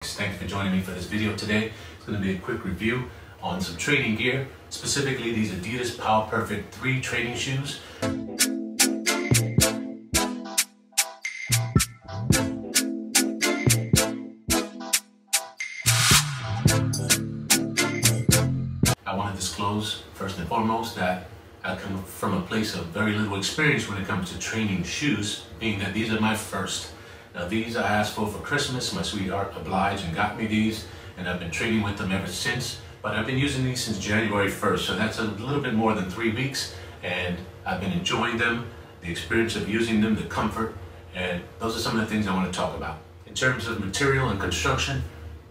Thanks for joining me for this video today. It's going to be a quick review on some training gear, specifically these Adidas Power Perfect 3 training shoes. I want to disclose first and foremost that I come from a place of very little experience when it comes to training shoes, being that these are my first. Now these I asked for Christmas. My sweetheart obliged and got me these, and I've been training with them ever since. But I've been using these since January 1st, so that's a little bit more than 3 weeks, and I've been enjoying them, the experience of using them, the comfort, and those are some of the things I want to talk about. In terms of material and construction,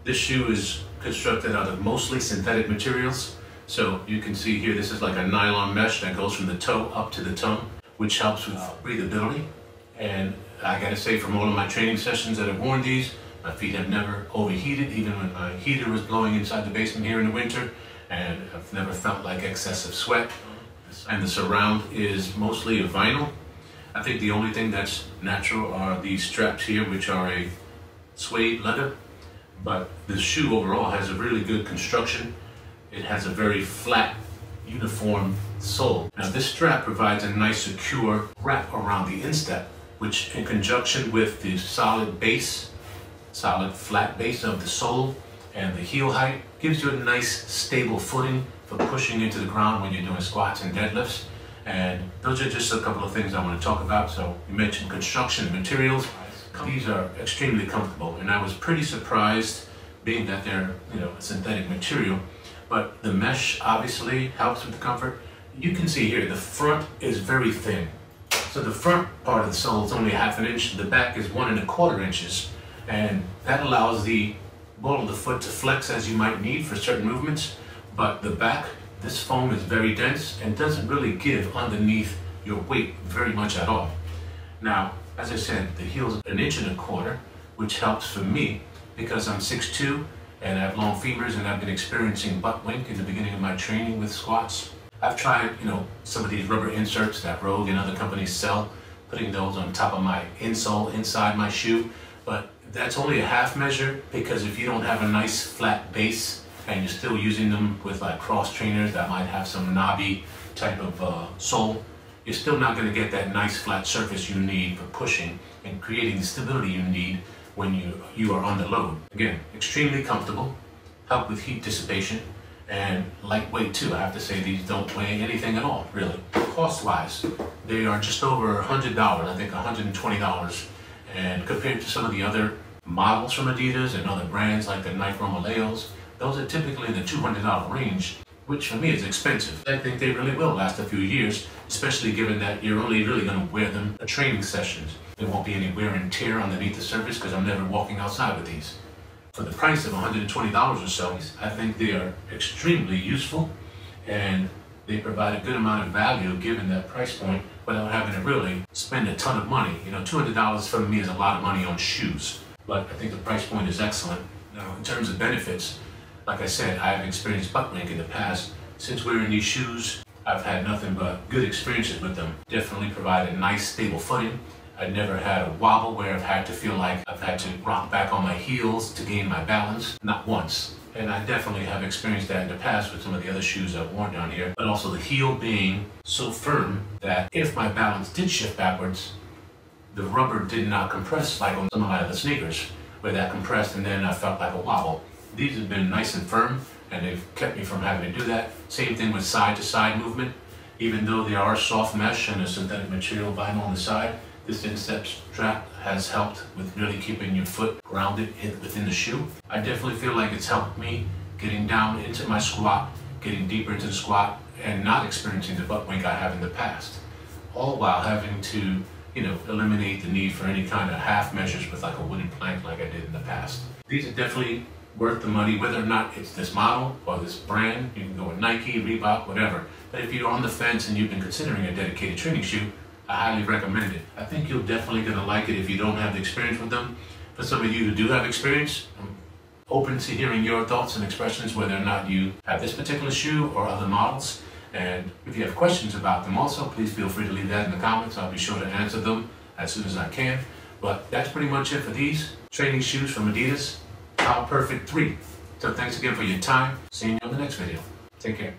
this shoe is constructed out of mostly synthetic materials. So you can see here, this is like a nylon mesh that goes from the toe up to the tongue, which helps with breathability. And I gotta say, from all of my training sessions that I've worn these, my feet have never overheated, even when my heater was blowing inside the basement here in the winter, and I've never felt like excessive sweat. And the surround is mostly a vinyl. I think the only thing that's natural are these straps here, which are a suede leather, but the shoe overall has a really good construction. It has a very flat, uniform sole. Now this strap provides a nice secure wrap around the instep, which in conjunction with the solid base, solid flat base of the sole and the heel height, gives you a nice stable footing for pushing into the ground when you're doing squats and deadlifts. And those are just a couple of things I want to talk about. So you mentioned construction and materials. These are extremely comfortable, and I was pretty surprised, being that they're a synthetic material. But the mesh obviously helps with the comfort. You can see here the front is very thin. So the front part of the sole is only 1/2 inch, the back is 1 1/4 inches, and that allows the ball of the foot to flex as you might need for certain movements. But the back, this foam is very dense and doesn't really give underneath your weight very much at all. Now, as I said, the heel's 1 1/4 inch, which helps for me because I'm 6'2", and I have long femurs, and I've been experiencing butt wink in the beginning of my training with squats. I've tried, some of these rubber inserts that Rogue and other companies sell, putting those on top of my insole inside my shoe, but that's only a half measure, because if you don't have a nice flat base and you're still using them with like cross trainers that might have some knobby type of sole, you're still not going to get that nice flat surface you need for pushing and creating the stability you need when you are under load. Again, extremely comfortable, help with heat dissipation, and lightweight too. I have to say these don't weigh anything at all, really. Cost-wise, they are just over $100, I think $120, and compared to some of the other models from Adidas and other brands like the Nike Maleos, those are typically in the $200 range, which for me is expensive. I think they really will last a few years, especially given that you're only really going to wear them for training sessions. There won't be any wear and tear underneath the surface because I'm never walking outside with these. For the price of $120 or so, I think they are extremely useful, and they provide a good amount of value given that price point without having to really spend a ton of money. $200 for me is a lot of money on shoes, but I think the price point is excellent. Now, in terms of benefits, like I said, I have experienced butt wink in the past. Since wearing these shoes, I've had nothing but good experiences with them. Definitely provide a nice stable footing. I've never had a wobble where I've had to feel like I've had to rock back on my heels to gain my balance. Not once. And I definitely have experienced that in the past with some of the other shoes I've worn down here. But also the heel being so firm that if my balance did shift backwards, the rubber did not compress like on some of my other sneakers, where that compressed and then I felt like a wobble. These have been nice and firm, and they've kept me from having to do that. Same thing with side-to-side movement. Even though they are soft mesh and a synthetic material vinyl on the side, this instep strap has helped with really keeping your foot grounded within the shoe. I definitely feel like it's helped me getting down into my squat, getting deeper into the squat, and not experiencing the butt wink I have in the past. All while having to, eliminate the need for any kind of half measures with like a wooden plank like I did in the past. These are definitely worth the money, whether or not it's this model or this brand. You can go with Nike, Reebok, whatever. But if you're on the fence and you've been considering a dedicated training shoe, I highly recommend it. I think you're definitely going to like it if you don't have the experience with them. For some of you who do have experience, I'm open to hearing your thoughts and expressions, whether or not you have this particular shoe or other models. And if you have questions about them also, please feel free to leave that in the comments. I'll be sure to answer them as soon as I can. But that's pretty much it for these training shoes from Adidas. Top Perfect 3. So thanks again for your time. See you on the next video. Take care.